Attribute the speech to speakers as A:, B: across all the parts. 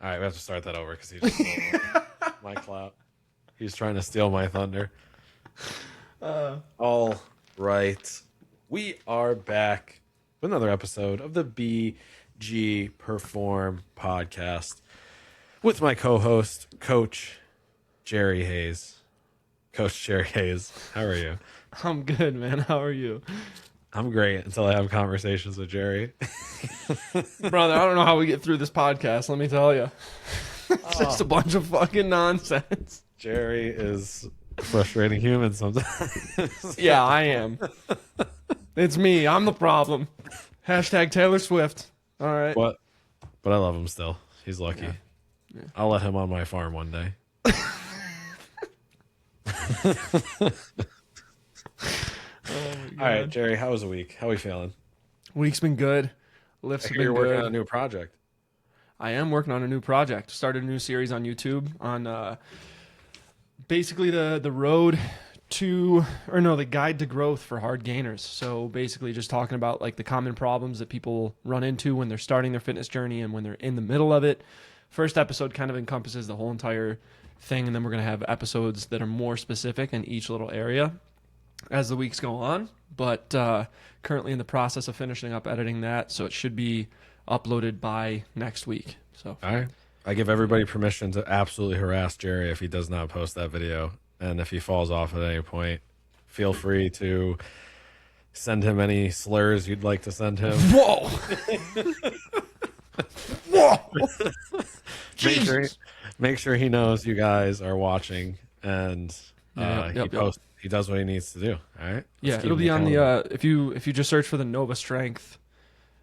A: All right, we have to start that over because he just stole my clout. He's trying to steal my thunder. All right. We are back with another episode of the BGPerform podcast with my co-host, Coach Jerry Hayes. Coach Jerry Hayes, how are you?
B: I'm good, man. How are you?
A: I'm great until I have conversations with Jerry.
B: Brother, I don't know how we get through this podcast, let me tell you. It's just a bunch of fucking nonsense.
A: Jerry is a frustrating human sometimes.
B: Yeah, I am. It's me. I'm the problem. Hashtag Taylor Swift. All right.
A: But I love him still. He's lucky.
B: Yeah.
A: I'll let him on my farm one day. All right, Jerry, how was the week? How are we feeling?
B: Week's been good. Lifts have been
A: You're
B: good.
A: working on a new project.
B: I am working on a new project. Started a new series on YouTube on basically the guide to growth for hard gainers. So basically just talking about like the common problems that people run into when they're starting their fitness journey and when they're in the middle of it. First episode kind of encompasses the whole entire thing, and then we're going to have episodes that are more specific in each little area as the weeks go on. But currently in the process of finishing up editing that, so it should be uploaded by next week. So
A: All right. I give everybody permission to absolutely harass Jerry if he does not post that video. And if he falls off at any point, feel free to send him any slurs you'd like to send him.
B: Whoa! Whoa!
A: Make sure he knows you guys are watching, and he does what he needs to do. All right.
B: Yeah, it'll be on the if you just search for the Nova Strength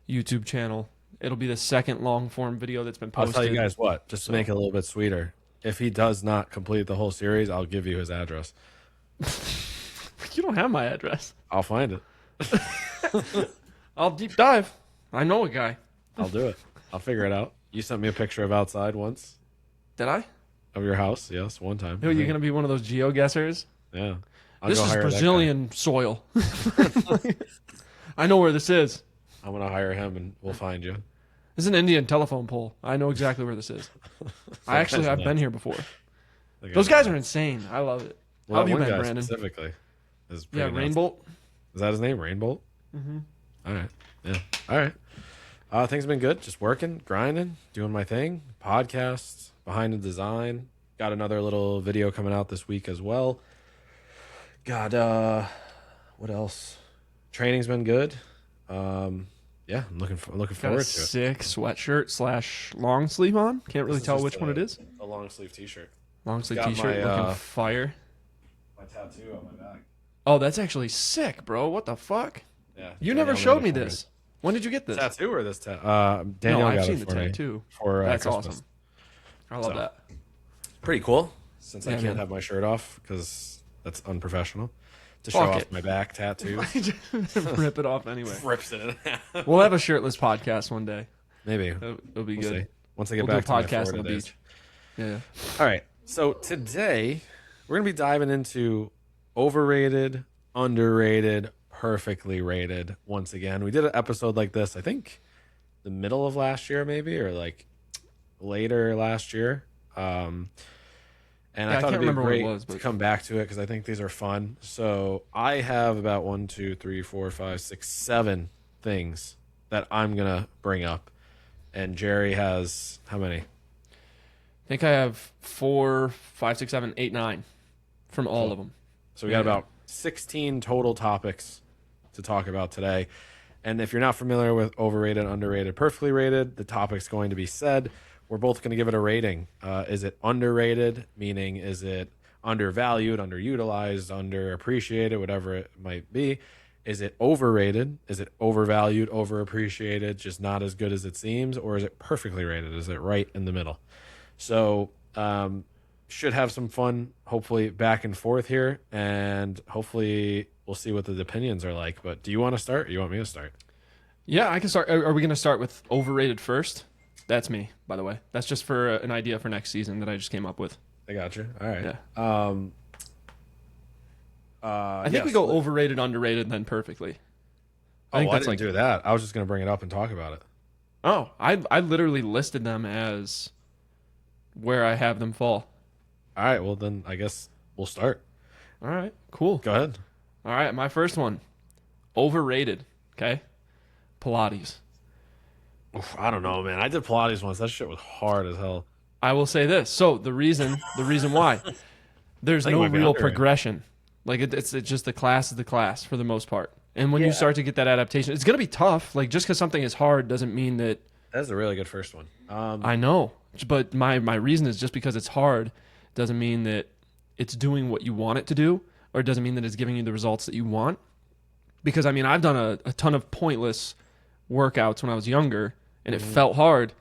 B: YouTube channel, it'll be the second long form video that's been posted.
A: I'll tell you guys what, just to make it a little bit sweeter. If he does not complete the whole series, I'll give you his address.
B: You don't have my address.
A: I'll find it.
B: I'll deep dive. I know a guy.
A: I'll do it. I'll figure it out. You sent me a picture of outside once.
B: Did I?
A: Of your house, yes, one time.
B: Oh, you're gonna be one of those geo-guessers?
A: Yeah.
B: This is Brazilian soil. I know where this is.
A: I'm gonna hire him, and we'll find you.
B: This is an Indian telephone pole. I know exactly where this is. I've been here before. Those guys are insane. I love it.
A: Well,
B: how have you been,
A: guy
B: Brandon?
A: Specifically, is
B: yeah,
A: pretty nuts.
B: Rainbolt.
A: Is that his name, Rainbolt?
B: Mm-hmm.
A: All right. Yeah. All right. Things have been good. Just working, grinding, doing my thing. Podcasts, behind the design. Got another little video coming out this week as well. Got what else? Training's been good. Yeah, I'm looking forward to it.
B: Sick sweatshirt / long sleeve on. Can't really tell which one it is.
A: A long sleeve t-shirt.
B: Long sleeve t-shirt looking fire.
A: My tattoo on my back.
B: Oh, that's actually sick, bro. What the fuck?
A: Yeah.
B: You never showed me this. When did you get this?
A: Tattoo or this tattoo? Daniel
B: no, I've
A: got
B: seen
A: it
B: the
A: for me
B: tattoo.
A: For
B: that's
A: Christmas.
B: awesome. I love that.
A: Pretty cool. Since I can't
B: man.
A: have my shirt off because that's ununprofessional. To show off my back tattoo.
B: Rip it off anyway.
A: Rips it in half.
B: We'll have a shirtless podcast one day.
A: Maybe.
B: It'll be
A: We'll
B: good.
A: see. Once I get
B: We'll
A: back
B: do a
A: to
B: podcast
A: my
B: on the
A: days.
B: beach. Yeah.
A: All right. So today we're going to be diving into overrated, underrated, perfectly rated once again. We did an episode like this, I think the middle of last year maybe, or like later last year. And I thought it'd be great to come back to it because I think these are fun. So I have about 1, 2, 3, 4, 5, 6, 7 things that I'm going to bring up. And Jerry has how many?
B: I think I have 4, 5, 6, 7, 8, 9 from all of them.
A: So we got about 16 total topics to talk about today. And if you're not familiar with overrated, underrated, perfectly rated, the topic's going to be said. We're both going to give it a rating. Is it underrated, meaning is it undervalued, underutilized, underappreciated, whatever it might be? Is it overrated? Is it overvalued, overappreciated, just not as good as it seems? Or is it perfectly rated? Is it right in the middle? So should have some fun, hopefully, back and forth here. And hopefully we'll see what the opinions are like. But do you want to start or you want me to start?
B: Yeah, I can start. Are we going to start with overrated first? That's me, by the way. That's just for an idea for next season that I just came up with.
A: I got you. All right.
B: Yeah. I think we go overrated, underrated, and then perfectly.
A: I didn't do that. I was just going to bring it up and talk about it.
B: Oh, I literally listed them as where I have them fall.
A: All right, well then I guess we'll start.
B: All right, cool.
A: Go ahead.
B: All right, my first one, overrated. Okay, Pilates.
A: Oof, I don't know, man. I did Pilates once. That shit was hard as hell.
B: I will say this. So the reason why there's
A: I think it
B: no
A: might be
B: real
A: underrated.
B: progression. Like it's just the class is the class for the most part. And when
A: Yeah.
B: you start to get that adaptation, it's gonna be tough. Like just because something is hard doesn't mean that
A: That's a really good first one.
B: I know. But my reason is just because it's hard doesn't mean that it's doing what you want it to do, or it doesn't mean that it's giving you the results that you want. Because I mean, I've done a ton of pointless workouts when I was younger, and it felt hard,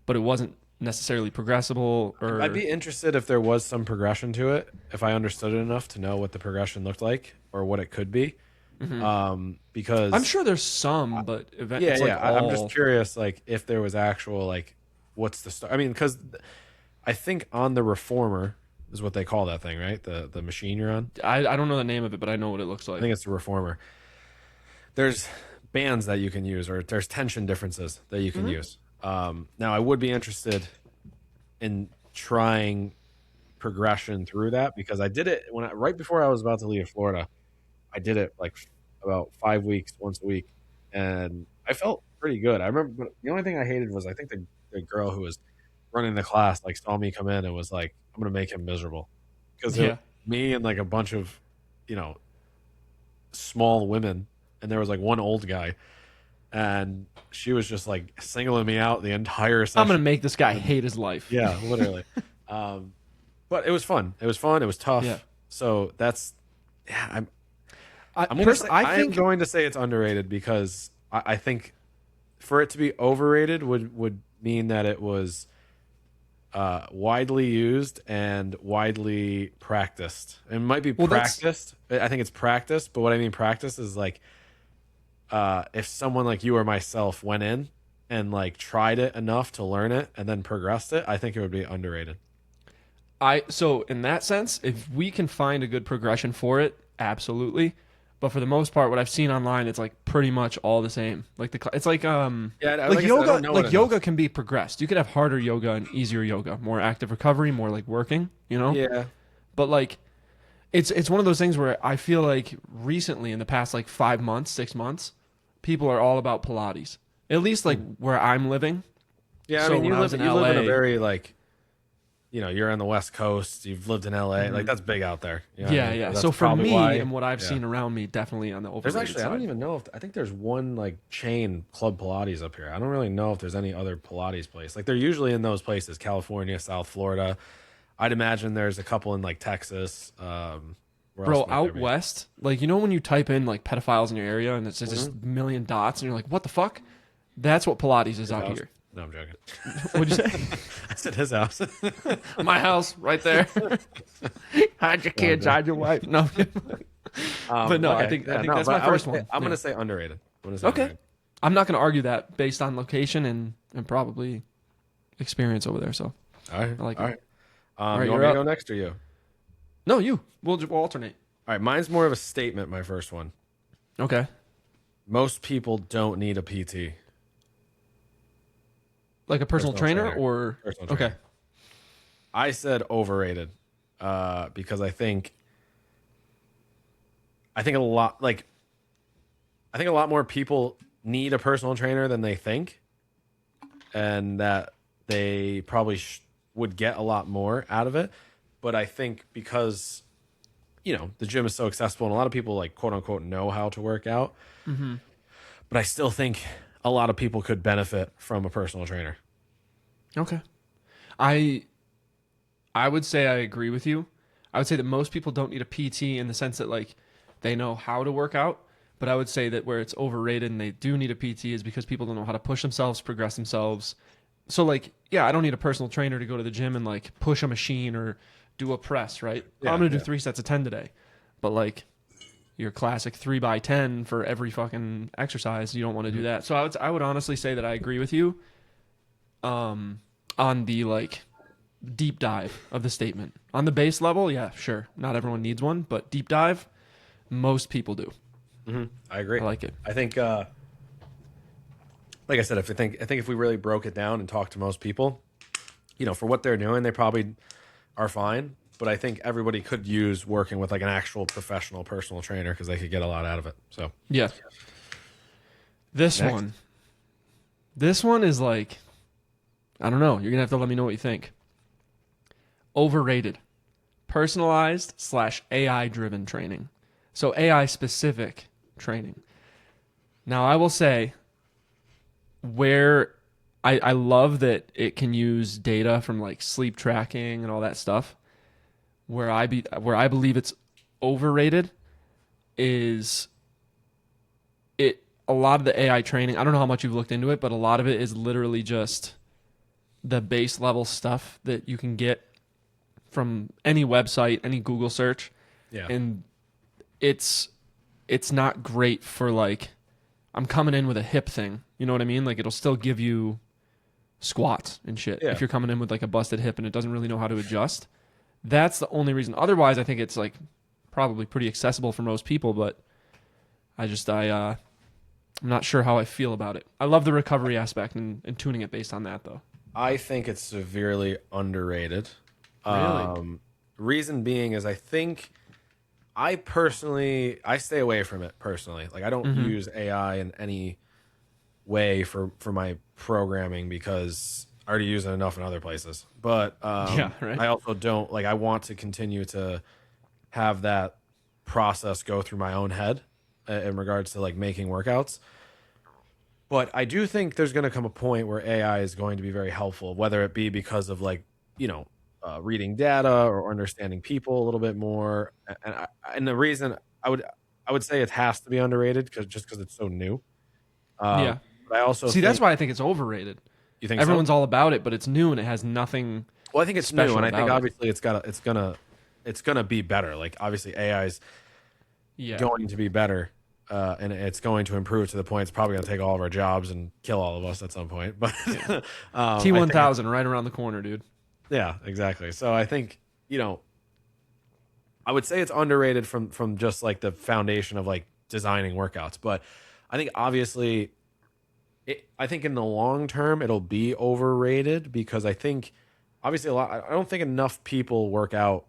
B: but it wasn't necessarily progressible. Or
A: I'd be interested if there was some progression to it, if I understood it enough to know what the progression looked like or what it could be. Because
B: I'm sure there's some, but
A: yeah,
B: it's
A: yeah.
B: like
A: I'm
B: all-
A: just curious, like if there was actual like what's the start? I mean, because I think on the reformer is what they call that thing, right? The machine you're on.
B: I don't know the name of it, but I know what it looks
A: I
B: like.
A: think it's the reformer. There's bands that you can use, or there's tension differences that you can use. Now, I would be interested in trying progression through that because I did it right before I was about to leave Florida. I did it like about 5 weeks, once a week, and I felt pretty good. I remember, but the only thing I hated was I think the girl who was running the class like saw me come in and was like, "I'm gonna make him miserable," because
B: Yeah.
A: me and like a bunch of, you know, small women, and there was like one old guy, and she was just like singling me out the entire session.
B: I'm gonna make this guy hate his life.
A: Yeah, literally. But it was fun. It was fun. It was tough.
B: Yeah.
A: So that's yeah. I'm
B: I
A: gonna say,
B: I
A: I'm
B: think
A: going to say it's underrated because I think for it to be overrated would mean that it was widely used and widely practiced. It might be
B: that's-
A: practiced. I think it's practiced, but what I mean practice is like if someone like you or myself went in and like tried it enough to learn it and then progressed it, I think it would be underrated.
B: so in that sense, if we can find a good progression for it, absolutely. But for the most part, what I've seen online, it's like pretty much all the same. Like it's like
A: Yeah,
B: like
A: like I said, I
B: yoga.
A: don't know what
B: Like
A: it
B: yoga can be progressed. You could have harder yoga and easier yoga, more active recovery, more like working. You know.
A: Yeah.
B: But like, it's one of those things where I feel like recently, in the past like 5 months, 6 months, people are all about Pilates. At least like where I'm living.
A: Yeah,
B: So
A: I mean,
B: when I was in
A: you live in a
B: LA
A: very like, you know, you're on the West Coast. You've lived in LA, like that's big out there. You know what I
B: Yeah,
A: mean?
B: yeah.
A: That's
B: So for
A: probably
B: me
A: why-
B: and what I've
A: yeah.
B: seen around me, definitely on the
A: There's
B: overrated
A: actually
B: side.
A: I don't even know if I think there's one like chain Club Pilates up here. I don't really know if there's any other Pilates place. Like they're usually in those places, California, South Florida. I'd imagine there's a couple in like Texas. Where
B: Bro,
A: else might there
B: out
A: be?
B: west, like you know when you type in like pedophiles in your area and it's just a million dots and you're like, what the fuck? That's what Pilates is out
A: house?
B: here.
A: No, I'm joking.
B: What'd you say?
A: I said his house.
B: My house, right there. Hide your kids, hide your wife. No, but no, I think
A: no,
B: that's
A: but
B: my first
A: would say-
B: one.
A: I'm
B: Yeah.
A: gonna say underrated. I'm gonna say
B: Okay.
A: underrated.
B: I'm not going to argue that based on location and probably experience over there. So
A: All right.
B: I like
A: all
B: it.
A: right.
B: right,
A: You want
B: you're
A: me to
B: up.
A: go next or you?
B: no, you. We'll alternate.
A: All right. Mine's more of a statement. My first one.
B: Okay.
A: Most people don't need a PT.
B: Like a personal trainer,
A: trainer.
B: or
A: Personal
B: okay.
A: trainer. I said overrated because I think a lot like I think a lot more people need a personal trainer than they think, and that they probably would get a lot more out of it. But I think because you know the gym is so accessible and a lot of people like quote unquote know how to work out, but I still think a lot of people could benefit from a personal trainer.
B: Okay. I would say I agree with you. I would say that most people don't need a PT in the sense that like they know how to work out, but I would say that where it's overrated and they do need a PT is because people don't know how to push themselves, progress themselves. So like, yeah, I don't need a personal trainer to go to the gym and like push a machine or do a press, right?
A: Yeah,
B: I'm going to do
A: yeah.
B: 3 sets of 10 today. But like your classic 3x10 for every fucking exercise, you don't want to do that. So I would honestly say that I agree with you. On the like deep dive of the statement. On the base level, yeah, sure. Not everyone needs one, but deep dive, most people do.
A: I agree.
B: I like it.
A: I think, like I said, I think if we really broke it down and talked to most people, for what they're doing, they probably are fine. But I think everybody could use working with like an actual professional personal trainer because they could get a lot out of it. So
B: Yeah. This
A: next.
B: one. This one is like, I don't know. You're going to have to let me know what you think. Overrated. Personalized / AI-driven training. So AI-specific training. Now, I will say where I love that it can use data from like sleep tracking and all that stuff. Where I believe it's overrated is a lot of the AI training. I don't know how much you've looked into it, but a lot of it is literally just the base level stuff that you can get from any website, any Google search.
A: Yeah.
B: And it's not great for like, I'm coming in with a hip thing. You know what I mean? Like it'll still give you squats and shit
A: Yeah.
B: if you're coming in with like a busted hip and it doesn't really know how to adjust. That's the only reason. Otherwise, I think it's like probably pretty accessible for most people, but I'm not sure how I feel about it. I love the recovery aspect and tuning it based on that though.
A: I think it's severely underrated.
B: Really?
A: Reason being is I think I stay away from it personally. Like I don't use AI in any way for my programming because I already use it enough in other places. But
B: Yeah, right.
A: I also don't like I want to continue to have that process go through my own head in regards to like making workouts. But I do think there's going to come a point where AI is going to be very helpful, whether it be because of like, reading data or understanding people a little bit more. And the reason I would say it has to be underrated because it's so new.
B: Yeah.
A: But I also
B: See, that's
A: think
B: why I think it's overrated.
A: you think
B: Everyone's
A: so?
B: all about it, but it's new and it has nothing
A: Well, I think it's
B: special
A: new, and I think
B: about it.
A: obviously it's gonna be better. Like obviously AI is
B: Yeah.
A: going to be better. And it's going to improve to the point it's probably going to take all of our jobs and kill all of us at some point. But I think
B: T1000 right around the corner, dude.
A: yeah, exactly. So I think I would say it's underrated from just like the foundation of like designing workouts. But I think obviously, I think in the long term it'll be overrated because I think obviously I don't think enough people work out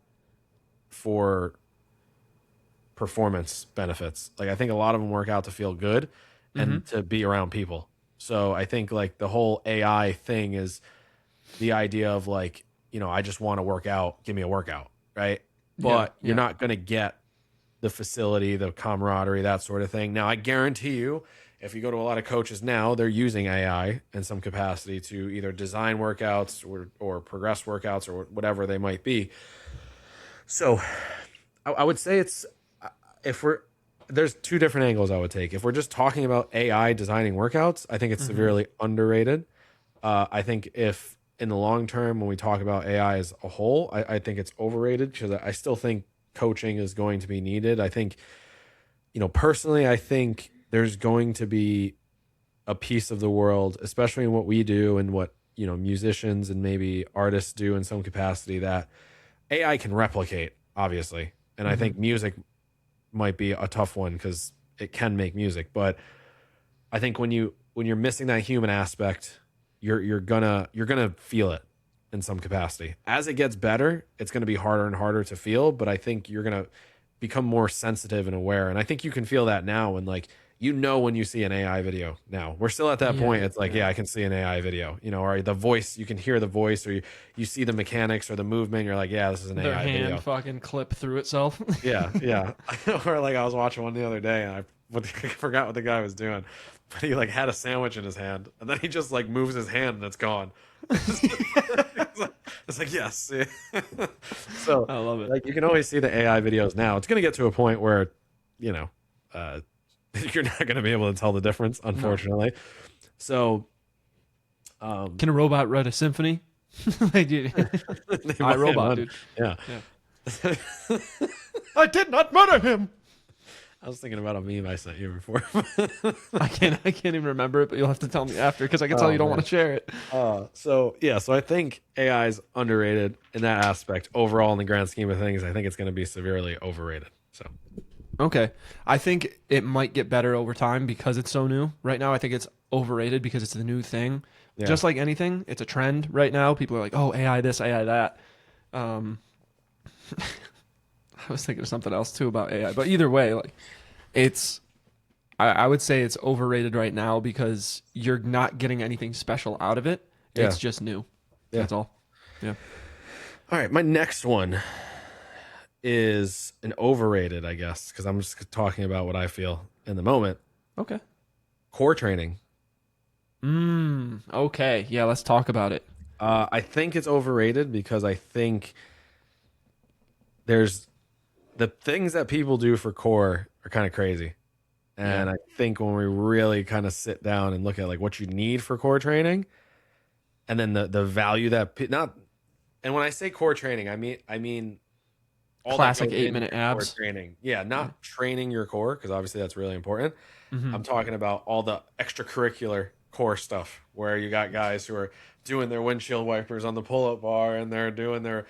A: for performance benefits. Like I think a lot of them work out to feel good and to be around people. So I think like the whole AI thing is the idea of like, I just want to work out, give me a workout, right? But you're not going to get the facility, the camaraderie, that sort of thing. Now, I guarantee you, if you go to a lot of coaches now, they're using AI in some capacity to either design workouts or progress workouts or whatever they might be. So I would say there's two different angles I would take. If we're just talking about AI designing workouts, I think it's severely underrated. I think if in the long term, when we talk about AI as a whole, I think it's overrated because I still think coaching is going to be needed. I think, personally, I think there's going to be a piece of the world, especially in what we do and what, musicians and maybe artists do in some capacity that AI can replicate, obviously. And I think music might be a tough one because it can make music. But I think when you're missing that human aspect, you're gonna feel it in some capacity. As it gets better, it's gonna be harder and harder to feel, but I think you're gonna become more sensitive and aware. And I think you can feel that now when like when you see an AI video now. We're still at that point. It's like, I can see an AI video, or the voice, you can hear the voice or you see the mechanics or the movement, you're like, yeah, this is an
B: Their
A: AI
B: hand
A: video.
B: fucking clip through itself.
A: Yeah. Or like I was watching one the other day and I forgot what the guy was doing, but he like had a sandwich in his hand and then he just like moves his hand and it's gone. It's like yes. So
B: I love it.
A: like you can always see the AI videos now. It's gonna get to a point where you're not gonna be able to tell the difference, unfortunately. No. So
B: can a robot write a symphony? Like, dude, I robot, dude.
A: Yeah.
B: I did not murder him.
A: I was thinking about a meme I sent you before.
B: I can't even remember it, but you'll have to tell me after because I can tell you don't want to share it.
A: So I think AI is underrated in that aspect. Overall, in the grand scheme of things, I think it's going to be severely overrated. So
B: okay, I think it might get better over time because it's so new. Right now, I think it's overrated because it's the new thing.
A: Yeah.
B: Just like anything, it's a trend right now. People are like, oh, AI this, AI that. Um, I was thinking of something else too about AI, but either way, like it's, I would say it's overrated right now because you're not getting anything special out of it.
A: Yeah.
B: It's just new.
A: Yeah.
B: That's all. Yeah.
A: All right, my next one is an overrated, I guess, because I'm just talking about what I feel in the moment.
B: Okay.
A: Core training.
B: Okay. Yeah, let's talk about it.
A: I think it's overrated because I think there's the things that people do for core are kind of crazy. And
B: Yeah.
A: I think when we really kind of sit down and look at like what you need for core training and then the value that not and when I say core training, I mean all that
B: Classic
A: goes into
B: 8-minute
A: core
B: abs.
A: training. Yeah,
B: Yeah.
A: not training your core because obviously that's really important.
B: Mm-hmm.
A: I'm talking about all the extracurricular core stuff where you got guys who are doing their windshield wipers on the pull-up bar and they're doing their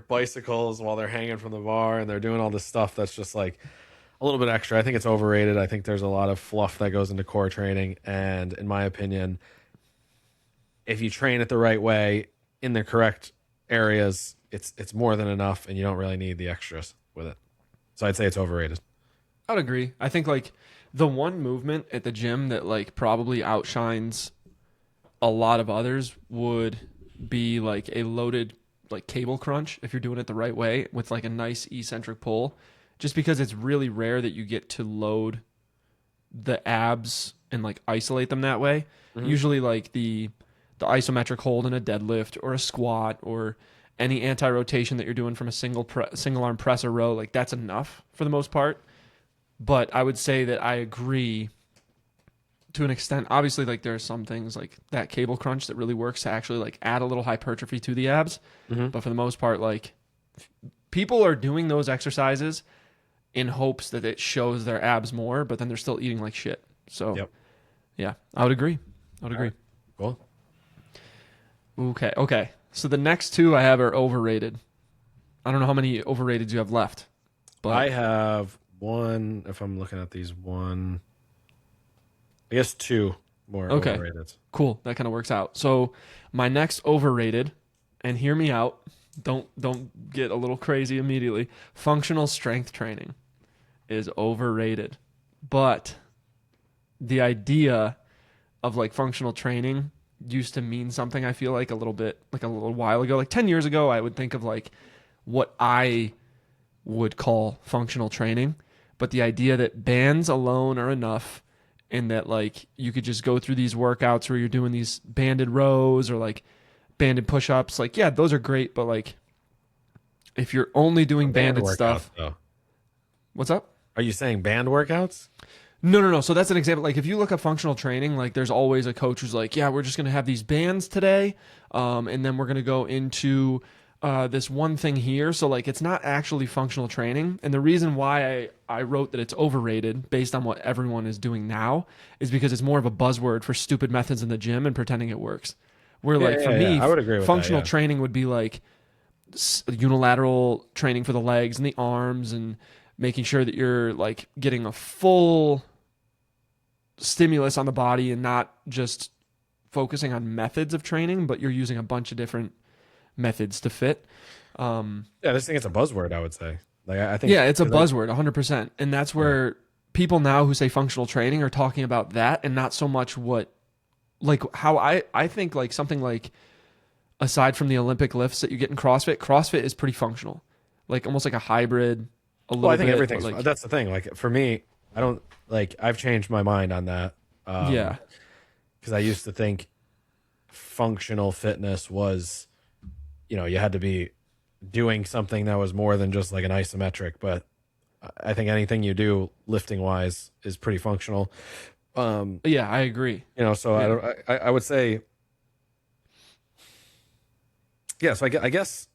A: bicycles while they're hanging from the bar and they're doing all this stuff that's just like a little bit extra. I think it's overrated. I think there's a lot of fluff that goes into core training and in my opinion, if you train it the right way in the correct areas, it's more than enough and you don't really need the extras with it. So I'd say it's overrated.
B: I'd agree. I think like the one movement at the gym that like probably outshines a lot of others would be like a loaded like cable crunch if you're doing it the right way with like a nice eccentric pull. Just because it's really rare that you get to load the abs and like isolate them that way.
A: Mhm.
B: Usually like the isometric hold in a deadlift or a squat or any anti-rotation that you're doing from a single arm press or row, like that's enough for the most part. But I would say that I agree to an extent. Obviously, like there are some things like that cable crunch that really works to actually like add a little hypertrophy to the abs.
A: Mhm.
B: But for the most part, like people are doing those exercises in hopes that it shows their abs more, but then they're still eating like shit. So
A: Yep.
B: yeah, I would agree. I would
A: All
B: agree.
A: right. Cool.
B: Okay. So the next two I have are overrated. I don't know how many overrateds you have left, but
A: I have one, if I'm looking at these, one, I guess two more
B: Okay.
A: overrated.
B: cool. That kind of works out. So my next overrated, and hear me out. Don't get a little crazy immediately. Functional strength training is overrated, but the idea of like functional training used to mean something. I feel like a little bit like a little while ago, like 10 years ago, I would think of like what I would call functional training, but the idea that bands alone are enough and that like you could just go through these workouts where you're doing these banded rows or like banded push-ups, like yeah, those are great, but like if you're only doing
A: Band
B: banded
A: workouts,
B: stuff,
A: though.
B: what's up?
A: Are you saying band workouts?
B: No. So that's an example. Like if you look at functional training, like there's always a coach who's like, yeah, we're just going to have these bands today. And then we're going to go into this one thing here. So like it's not actually functional training. And the reason why I wrote that it's overrated based on what everyone is doing now is because it's more of a buzzword for stupid methods in the gym and pretending it works. Where like for me,
A: I would agree with
B: functional
A: that, yeah.
B: training would be like unilateral training for the legs and the arms and making sure that you're like getting a full stimulus on the body and not just focusing on methods of training, but you're using a bunch of different methods to fit.
A: Yeah, I just think it's a buzzword, I would say. Like I think
B: Yeah, it's a buzzword, 100%. And that's where people now who say functional training are talking about that and not so much what, like how I think like something like aside from the Olympic lifts that you get in CrossFit is pretty functional. Like almost like a hybrid a little
A: Well, I think
B: bit,
A: everything's
B: but, like,
A: that's the thing. Like for me, I don't like I've changed my mind on that.
B: yeah.
A: Because I used to think functional fitness was, you had to be doing something that was more than just like an isometric. But I think anything you do lifting wise is pretty functional.
B: Yeah, I agree.
A: So
B: Yeah.
A: I would say, yeah. So I guess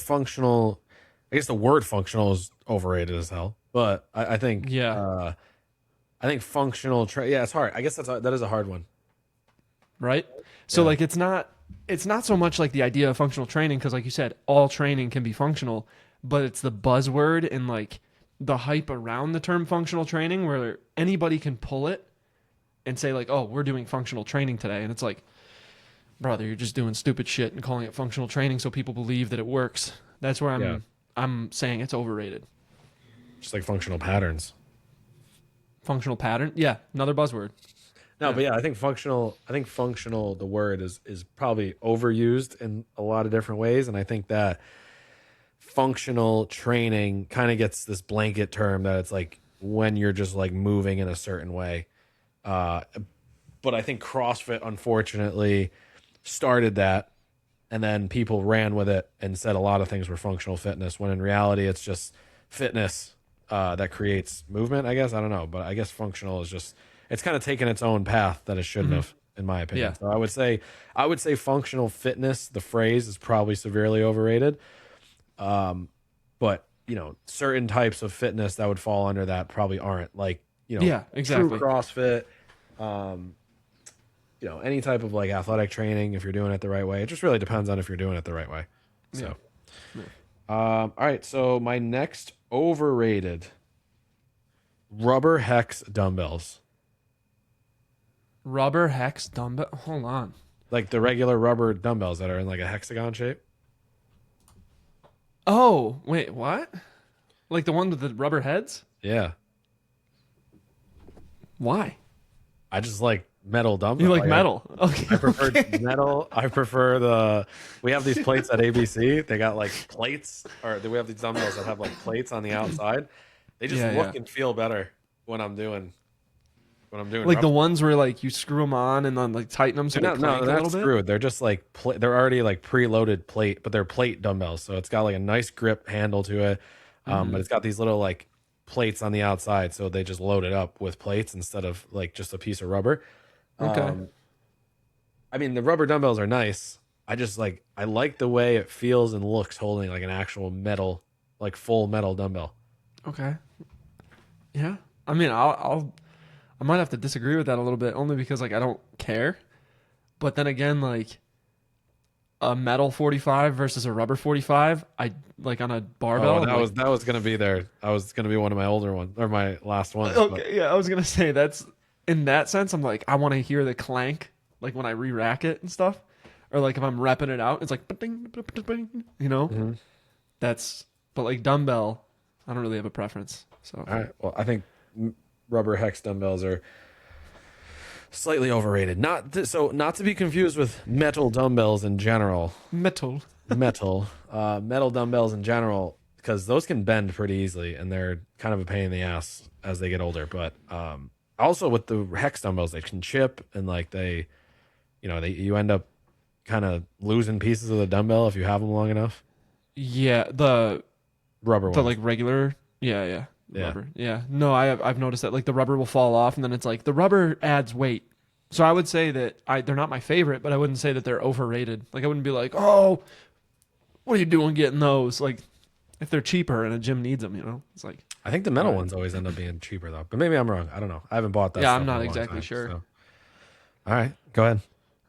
A: functional. I guess the word functional is overrated as hell. But I think
B: Yeah.
A: I think functional. Yeah, it's hard. I guess that is a hard one.
B: Right? So
A: Yeah.
B: like it's not so much like the idea of functional training because like you said, all training can be functional, but it's the buzzword and like the hype around the term functional training where anybody can pull it and say like, oh, we're doing functional training today. And it's like, brother, you're just doing stupid shit and calling it functional training so people believe that it works. That's where
A: Yeah.
B: I'm saying it's overrated.
A: Just like functional patterns.
B: Functional pattern. Yeah. Another buzzword.
A: No,
B: Yeah.
A: but yeah, I think functional, the word is probably overused in a lot of different ways. And I think that functional training kind of gets this blanket term that it's like when you're just like moving in a certain way. Uh, but I think CrossFit, unfortunately, started that, and then people ran with it and said a lot of things were functional fitness, when in reality, it's just fitness that creates movement, I guess. I don't know, but I guess functional is just, it's kind of taken its own path that it shouldn't have, in my opinion.
B: Yeah.
A: So I would say functional fitness, the phrase, is probably severely overrated. But certain types of fitness that would fall under that probably aren't, like,
B: Yeah, exactly.
A: true CrossFit, any type of like athletic training, if you're doing it the right way. It just really depends on if you're doing it the right way. So, all right. So my next overrated, rubber hex dumbbells,
B: Rubber hex dumbbell. Hold on.
A: like the regular rubber dumbbells that are in like a hexagon shape.
B: Oh, wait, what? Like the one with the rubber heads?
A: Yeah.
B: Why?
A: I just like metal dumbbells.
B: You like metal? Okay.
A: I prefer metal. I prefer we have these plates at ABC. They got like plates, or we have these dumbbells that have like plates on the outside. They just look and feel better when I'm doing
B: like the ones where like you screw them on and then like tighten them so they crank
A: no,
B: a
A: they're
B: little
A: not
B: bit.
A: screwed. They're just like they're already like preloaded plate, but they're plate dumbbells. So it's got like a nice grip handle to it, but it's got these little like plates on the outside, so they just load it up with plates instead of like just a piece of rubber.
B: Okay.
A: I mean, the rubber dumbbells are nice. I like the way it feels and looks holding like an actual metal, like full metal dumbbell.
B: Okay. Yeah. I mean, I might have to disagree with that a little bit, only because like I don't care. But then again, like a metal 45 versus a rubber 45, I like on a barbell.
A: Oh, that was gonna be there. I was gonna be one of my older ones, or my last ones.
B: Okay, yeah, I was gonna say that's in that sense. I'm like, I want to hear the clank, like when I re-rack it and stuff, or like if I'm repping it out, it's like, That's, but like dumbbell, I don't really have a preference. So,
A: All right. Well, I think rubber hex dumbbells are slightly overrated. Not to be confused with metal dumbbells in general.
B: metal.
A: Metal dumbbells in general, because those can bend pretty easily and they're kind of a pain in the ass as they get older. But also with the hex dumbbells, they can chip, and like you end up kind of losing pieces of the dumbbell if you have them long enough.
B: Yeah, the
A: Rubber
B: the
A: ones.
B: like regular. Yeah. Rubber. Yeah. No, I've noticed that like the rubber will fall off, and then it's like the rubber adds weight. So I would say that they're not my favorite, but I wouldn't say that they're overrated. Like I wouldn't be like, oh, what are you doing getting those? Like if they're cheaper and a gym needs them, it's like.
A: I think the metal ones always end up being cheaper though, but maybe I'm wrong. I don't know. I haven't bought that.
B: Yeah,
A: stuff
B: I'm
A: in
B: not
A: a long
B: exactly
A: time,
B: sure.
A: so. All right, go ahead.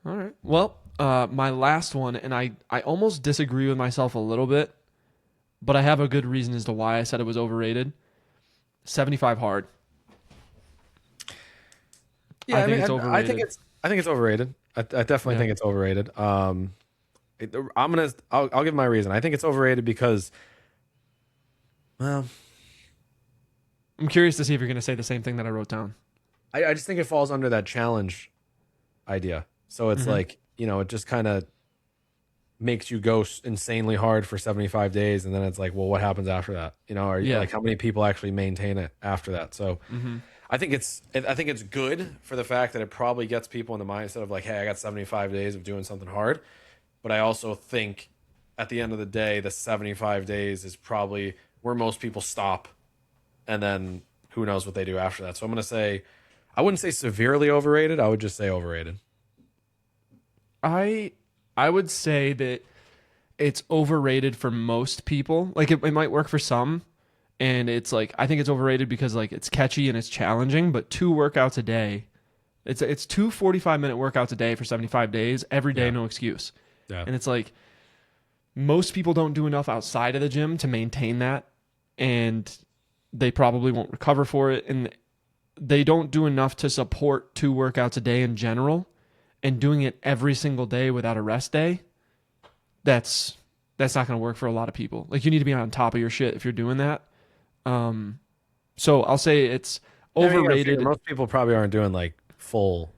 B: All right. Well, my last one, and I almost disagree with myself a little bit, but I have a good reason as to why I said it was overrated. 75 hard.
A: Yeah,
B: I think it's overrated.
A: I think it's overrated. I definitely think it's overrated. I'll give my reason. I think it's overrated because, well,
B: I'm curious to see if you're going to say the same thing that I wrote down.
A: I just think it falls under that challenge idea. So it's like, it just kind of makes you go insanely hard for 75 days, and then it's like, well, what happens after that? Like, how many people actually maintain it after that? So I think it's good for the fact that it probably gets people in the mindset of like, hey, I got 75 days of doing something hard. But I also think at the end of the day, the 75 days is probably where most people stop, and then who knows what they do after that. So I'm going to say, I wouldn't say severely overrated. I would just say overrated.
B: I would say that it's overrated for most people. Like it might work for some, and it's like I think it's overrated because like it's catchy and it's challenging. But 2 workouts a day, it's 2 45-minute workouts a day for 75 days every day, no excuse.
A: Yeah.
B: And it's like most people don't do enough outside of the gym to maintain that, and they probably won't recover for it. And they don't do enough to support 2 workouts a day in general, and doing it every single day without a rest day, that's not going to work for a lot of people. Like, you need to be on top of your shit if you're doing that. So I'll say it's
A: Yeah, I mean, you gotta
B: overrated.
A: figure most people probably aren't doing like full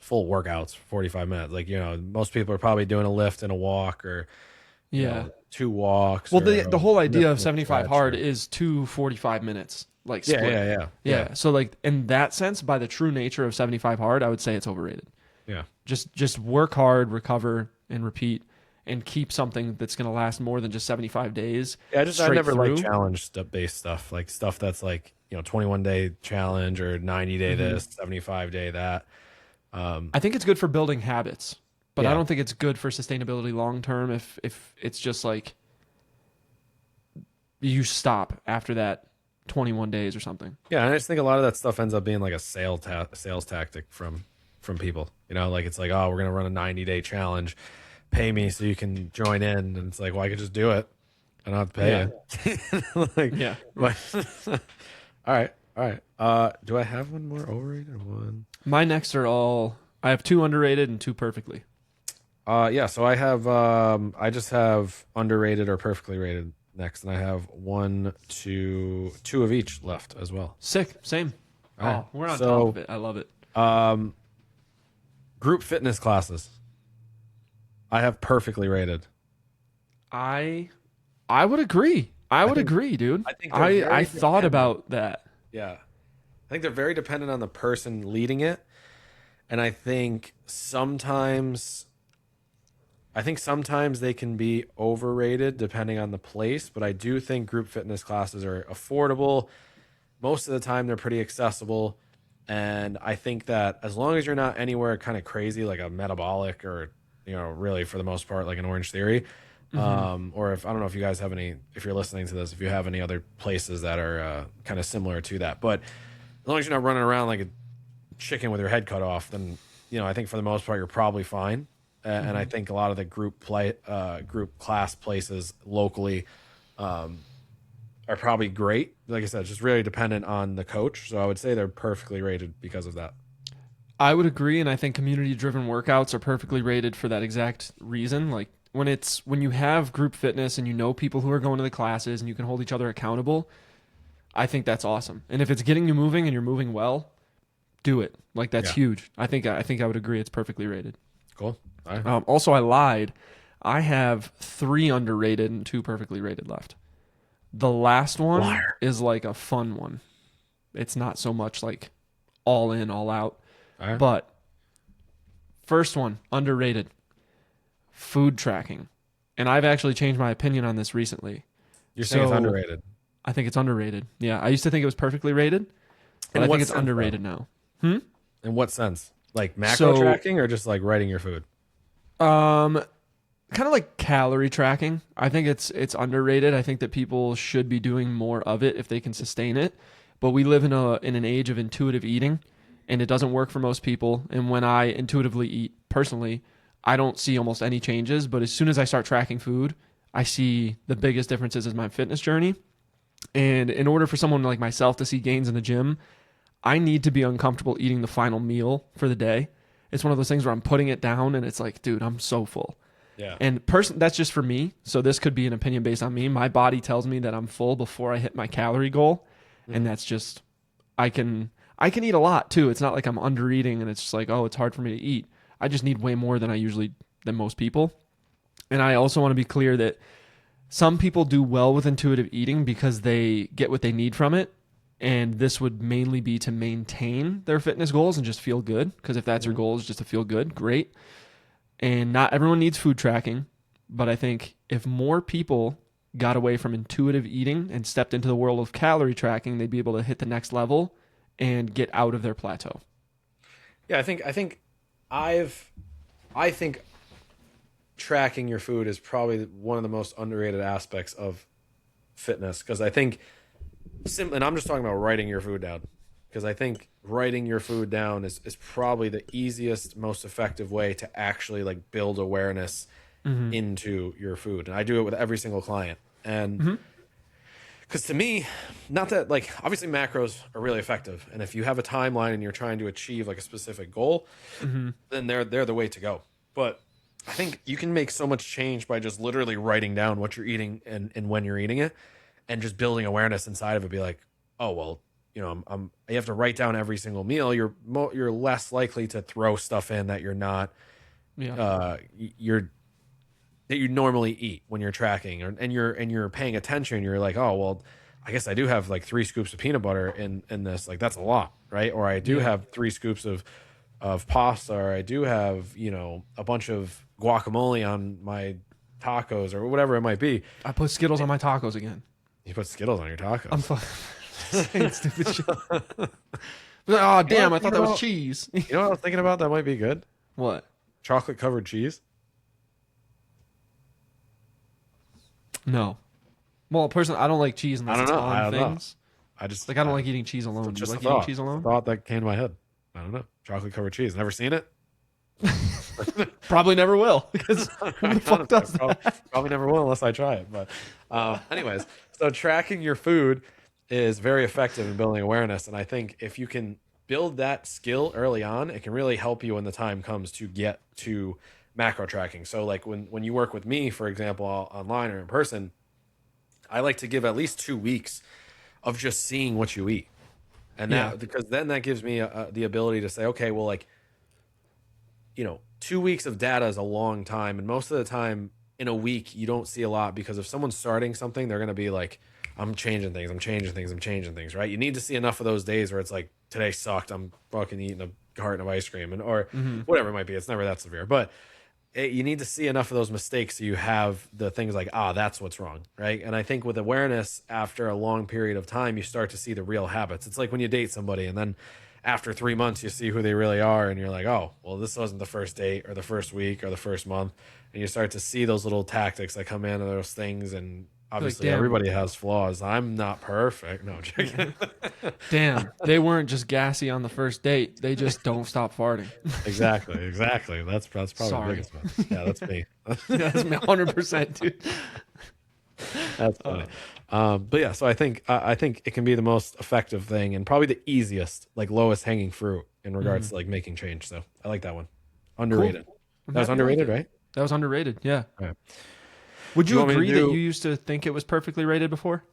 A: workouts, 45 minutes. Like, most people are probably doing a lift and a walk, or
B: Yeah.
A: 2 walks.
B: Well,
A: Or
B: the whole idea
A: lift
B: of
A: and a
B: 75
A: stretch,
B: hard
A: or-
B: is 2 45 minutes, like
A: yeah,
B: split.
A: yeah.
B: So like in that sense, by the true nature of 75 hard, I would say it's overrated.
A: Yeah.
B: Just work hard, recover, and repeat, and keep something that's going to last more than just 75 days.
A: I
B: straight
A: never like
B: through.
A: challenge based stuff, like stuff that's like 21-day challenge or 90-day this, 75-day that.
B: I think it's good for building habits, but I
A: Yeah.
B: don't think it's good for sustainability long term if it's just like you stop after that 21 days or something.
A: Yeah, and I just think a lot of that stuff ends up being like a sales tactic from people. Like it's like, oh, we're gonna run a 90-day challenge, pay me so you can join in, and it's like, well, I could just do it. I don't have to pay you. Like,
B: Yeah.
A: but all right. Do I have one more overrated one?
B: My next are all, I have 2 underrated and 2 perfectly.
A: Yeah. So I have, I just have underrated or perfectly rated next, and I have 2 of each left as well.
B: Sick. Same.
A: All right.
B: Oh, we're on
A: So-
B: top of it. I love it.
A: Group fitness classes. I have perfectly rated.
B: I would agree. I would agree, dude.
A: I think they're
B: I
A: very
B: thought
A: dependent.
B: about that.
A: Yeah. I think they're very dependent on the person leading it. And I think sometimes they can be overrated depending on the place, but I do think group fitness classes are affordable. Most of the time they're pretty accessible. And I think that as long as you're not anywhere kind of crazy, like a metabolic or, really for the most part, like an Orange Theory, or if, I don't know if you guys have any, if you're listening to this, if you have any other places that are kind of similar to that, but as long as you're not running around like a chicken with your head cut off, then, I think for the most part, you're probably fine. And I think a lot of the group class places locally, are probably great. Like I said, it's just really dependent on the coach. So I would say they're perfectly rated because of that.
B: I would agree, and I think community-driven workouts are perfectly rated for that exact reason. Like when you have group fitness and you know people who are going to the classes and you can hold each other accountable, I think that's awesome. And if it's getting you moving and you're moving well, do it. Like that's huge. I think I would agree. It's perfectly rated.
A: Cool. All right.
B: Also, I lied. I have 3 underrated and 2 perfectly rated left. The last one
A: Liar.
B: is like a fun one. It's not so much like all in, all out.
A: All right.
B: But first one, underrated. Food tracking. And I've actually changed my opinion on this recently.
A: You're saying it's
B: So-
A: underrated.
B: I think it's underrated. Yeah, I used to think it was perftly rated, but
A: In
B: I
A: what
B: think it's
A: sense,
B: underrated now.
A: In what sense? Like macro
B: So-
A: tracking or just like writing your food?
B: Kind of like calorie tracking. I think it's underrated. I think that people should be doing more of it if they can sustain it. But we live in an age of intuitive eating, and it doesn't work for most people. And when I intuitively eat personally, I don't see almost any changes. But as soon as I start tracking food, I see the biggest differences in my fitness journey. And in order for someone like myself to see gains in the gym, I need to be uncomfortable eating the final meal for the day. It's one of those things where I'm putting it down and it's like, dude, I'm so full.
A: Yeah.
B: And that's just for me. So this could be an opinion based on me. My body tells me that I'm full before I hit my calorie goal. And that's just, I can eat a lot too. It's not like I'm under eating and it's just like, oh, it's hard for me to eat. I just need way more than most people. And I also want to be clear that some people do well with intuitive eating because they get what they need from it. And this would mainly be to maintain their fitness goals and just feel good. Because if that's your goal is just to feel good, great. And not everyone needs food tracking. But I think if more people got away from intuitive eating and stepped into the world of calorie tracking, they'd be able to hit the next level and get out of their plateau.
A: Yeah, I think tracking your food is probably one of the most underrated aspects of fitness, because I think and I'm just talking about writing your food down, because I think writing your food down is probably the easiest, most effective way to actually like build awareness into your food. And I do it with every single client. And Because to me, not that like obviously macros are really effective, and if you have a timeline and you're trying to achieve like a specific goal, then they're the way to go. But I think you can make so much change by just literally writing down what you're eating and when you're eating it, and just building awareness inside of it. Be like, oh well, you have to write down every single meal. You're less likely to throw stuff in that you're not
B: Yeah.
A: you're that you normally eat when you're tracking, and you're paying attention. You're like, oh well, I guess I do have like 3 scoops of peanut butter in this. Like that's a lot, right? Or I do
B: Yeah.
A: have 3 scoops of pasta, or I do have a bunch of guacamole on my tacos, or whatever it might be.
B: I put Skittles on my tacos again.
A: You put Skittles on your tacos.
B: I'm saying stupid shit. Oh, damn, I thought that was cheese.
A: You know what I was thinking about? That might be good.
B: What?
A: Chocolate covered cheese.
B: No. Well, personally, I don't like cheese unless
A: I
B: it's
A: don't know.
B: on
A: I don't know.
B: things.
A: I just
B: Like, I don't like eating cheese alone. Do you
A: just
B: like
A: a
B: eating
A: thought.
B: cheese
A: Just a
B: alone?
A: thought that came to my head. I don't know. Chocolate covered cheese. Never seen it.
B: Probably never will, because who the fuck does that?
A: Probably never will unless I try it. But anyways, so tracking your food is very effective in building awareness. And I think if you can build that skill early on, it can really help you when the time comes to get to macro tracking. So like when you work with me, for example, online or in person, I like to give at least 2 weeks of just seeing what you eat. And that,
B: Yeah.
A: because then that gives me the ability to say, okay, well, like, 2 weeks of data is a long time. And most of the time in a week, you don't see a lot, because if someone's starting something, they're going to be like, I'm changing things, right? You need to see enough of those days where it's like, today sucked. I'm fucking eating a carton of ice cream, or whatever it might be. It's never that severe, but you need to see enough of those mistakes so you have the things like, that's what's wrong, right? And I think with awareness, after a long period of time, you start to see the real habits. It's like when you date somebody, and then after 3 months, you see who they really are, and you're like, oh, well, this wasn't the first date or the first week or the first month. And you start to see those little tactics that come in, and those things. And obviously,
B: damn.
A: everybody has flaws. I'm not perfect. No, chicken.
B: Damn, they weren't just gassy on the first date. They just don't stop farting.
A: Exactly. That's probably
B: Sorry.
A: the biggest one. Yeah, that's me.
B: That's me 100%, dude.
A: That's funny. But yeah, so I think it can be the most effective thing, and probably the easiest, like lowest hanging fruit in regards to like making change. So I like that one. Underrated.
B: Cool.
A: That was underrated, right?
B: That was underrated, yeah.
A: All right.
B: Would
A: Do you
B: you
A: want me to
B: agree that
A: do-
B: you used to think it was perfectly rated before?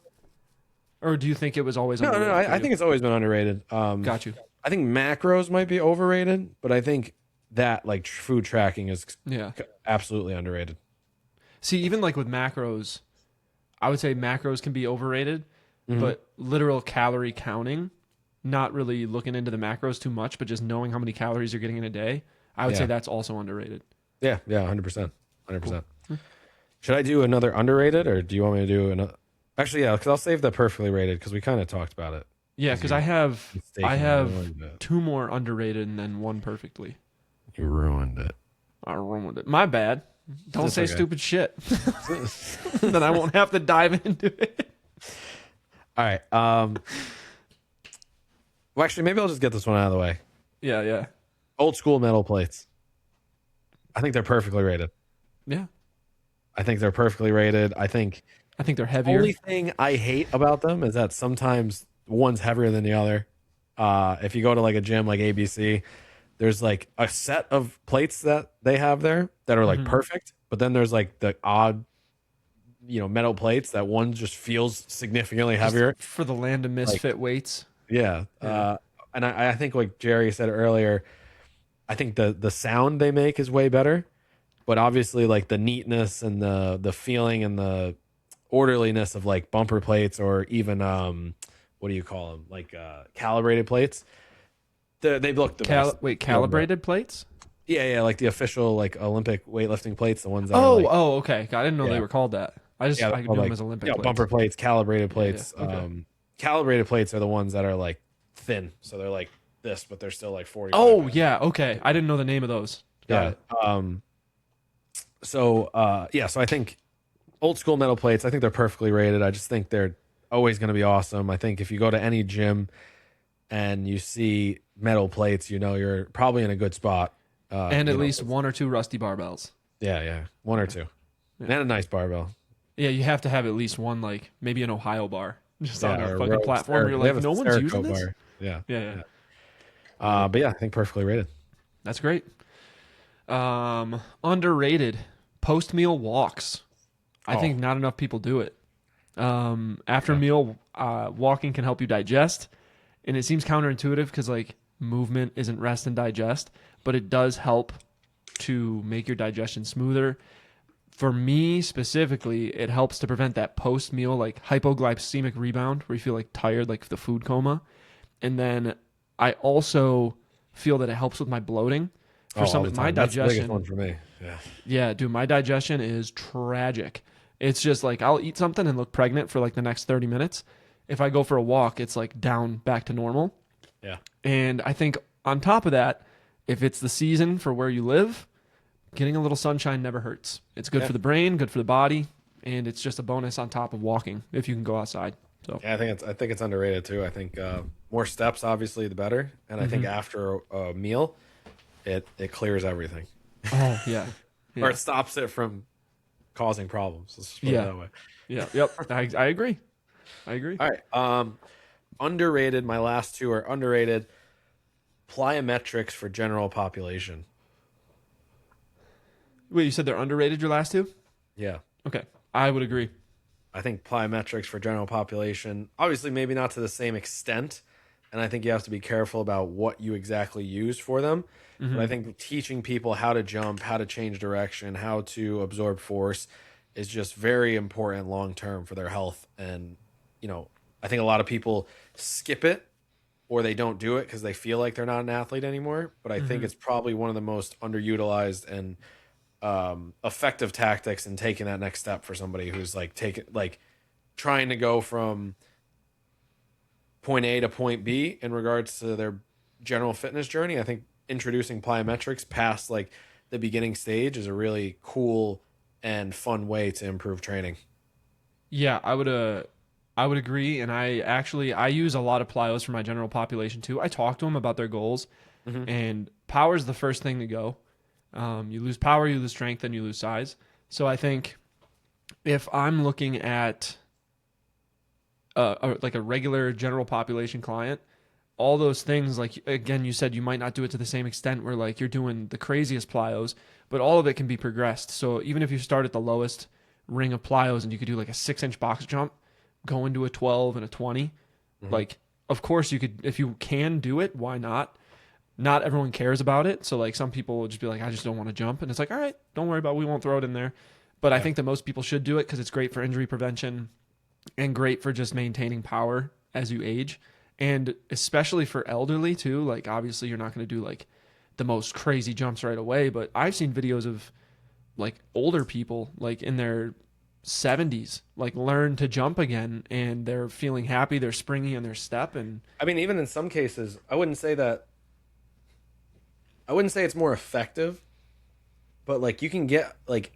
B: Or do you think it was always
A: No,
B: underrated? for
A: I
B: you?
A: think it's always been underrated.
B: Got you.
A: I think macros might be overrated, but I think that like food tracking is
B: Yeah.
A: absolutely underrated.
B: See, even like with macros, I would say macros can be overrated, but literal calorie counting, not really looking into the macros too much, but just knowing how many calories you're getting in a day, I would say
A: Yeah.
B: that's also underrated.
A: Yeah, 100%. 100%. Should I do another underrated, or do you want me to do another? Actually, yeah, because I'll save the perfectly rated, because we kind of talked about it.
B: Yeah, because I have
A: mistakenly ruined it.
B: 2 more underrated and then 1 perfectly.
A: You ruined it.
B: I ruined it. My bad. Don't
A: That's
B: say
A: okay.
B: stupid shit. Then I won't have to dive into it.
A: All right. Well, actually, maybe I'll just get this one out of the way.
B: Yeah.
A: Old school metal plates. I think they're perfectly rated.
B: Yeah.
A: I think they're perfectly rated. I think
B: I think they're
A: the
B: heavier.
A: only thing I hate about them is that sometimes one's heavier than the other. If you go to like a gym like ABC, there's like a set of plates that they have there that are like perfect, but then there's like the odd, metal plates that one just feels significantly heavier.
B: For the land of misfit weights.
A: Yeah. And I think like Jerry said earlier, I think the sound they make is way better, but obviously like the neatness and the feeling and the orderliness of like bumper plates, or even what do you call them, like calibrated plates, they look the best.
B: Wait, calibrated plates?
A: Yeah, like the official like Olympic weightlifting plates, the ones that are like,
B: Okay. I didn't know they
A: Yeah.
B: were called that. I
A: they're
B: knew
A: called,
B: them
A: like,
B: as Olympic plates.
A: bumper plates, calibrated plates.
B: Yeah, okay.
A: Calibrated plates are the ones that are like thin, so they're like this, but they're still like 40.
B: Oh, yeah. Okay. I didn't know the name of those. Got it.
A: So I think old school metal plates, I think they're perfectly rated. I just think they're always going to be awesome. I think if you go to any gym and you see metal plates, you're probably in a good spot.
B: And at least 1 or 2 rusty barbells.
A: Yeah, 1 or 2. And a nice barbell.
B: Yeah, you have to have at least one, like maybe an Ohio bar. just on
A: Yeah,
B: a
A: or
B: fucking platform where you're
A: they
B: like,
A: have a
B: no one's using
A: Serico
B: this.
A: bar. Yeah.
B: Yeah, yeah,
A: Yeah. But yeah, I think perfectly rated.
B: that's great. Underrated post meal walks. I
A: Oh,
B: think not enough people do it. After
A: yeah.
B: meal, walking can help you digest, and it seems counterintuitive because like movement isn't rest and digest, but it does help to make your digestion smoother. For me specifically, it helps to prevent that post meal like hypoglycemic rebound where you feel like tired, like the food coma. And then I also feel that it helps with my bloating. For
A: Oh, all the
B: some, my
A: time. That's the biggest one
B: digestion,
A: for me. Yeah.
B: yeah, dude, my digestion is tragic. It's just like I'll eat something and look pregnant for like the next 30 minutes. If I go for a walk, it's like down back to normal.
A: Yeah.
B: And I think on top of that, if it's the season for where you live, getting a little sunshine never hurts. It's good
A: Yeah.
B: for the brain, good for the body, and it's just a bonus on top of walking if you can go outside. So,
A: Yeah, I think it's underrated too. I think more steps, obviously, the better. And I think after a meal, it clears everything,
B: oh yeah,
A: or
B: yeah,
A: it stops it from causing problems. Let's just put it
B: yeah,
A: that way.
B: yeah, yep. I agree. I agree.
A: All right. Underrated. My last two are underrated. Plyometrics for general population.
B: Wait, you said they're underrated. Your last two?
A: Yeah.
B: Okay, I would agree.
A: I think plyometrics for general population, obviously, maybe not to the same extent. And I think you have to be careful about what you exactly use for them. But I think teaching people how to jump, how to change direction, how to absorb force is just very important long term for their health. And, I think a lot of people skip it or they don't do it because they feel like they're not an athlete anymore. But I think it's probably one of the most underutilized and effective tactics in taking that next step for somebody who's trying to go from point A to point B in regards to their general fitness journey. I think introducing plyometrics past like the beginning stage is a really cool and fun way to improve training.
B: Yeah, I would agree, and I use a lot of plyos for my general population too. I talk to them about their goals, and power is the first thing to go. You lose power, you lose strength, and you lose size. So I think if I'm looking at like a regular general population client, all those things, like again, you said you might not do it to the same extent where like you're doing the craziest plyos, but all of it can be progressed. So even if you start at the lowest ring of plyos and you could do like a 6-inch box jump, go into a 12 and a 20, like of course you could, if you can do it, why not? Not everyone cares about it. So like some people will just be like, I just don't want to jump. And it's like, all right, don't worry about it. We won't throw it in there. But I
A: Yeah.
B: think that most people should do it because it's great for injury prevention and great for just maintaining power as you age. And especially for elderly too. Like obviously you're not going to do like the most crazy jumps right away. But I've seen videos of like older people like in their 70s like learn to jump again and they're feeling happy. They're springy in their step. And
A: I mean, even in some cases, I wouldn't say it's more effective, but like you can get like,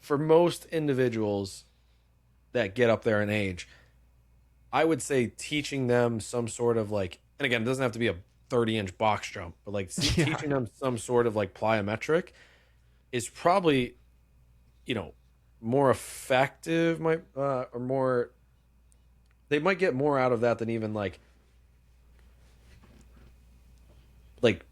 A: for most individuals that get up there in age, I would say teaching them some sort of like, and again, it doesn't have to be a 30-inch box jump, but like teaching them some sort of like plyometric is probably, more effective, or more, they might get more out of that than even like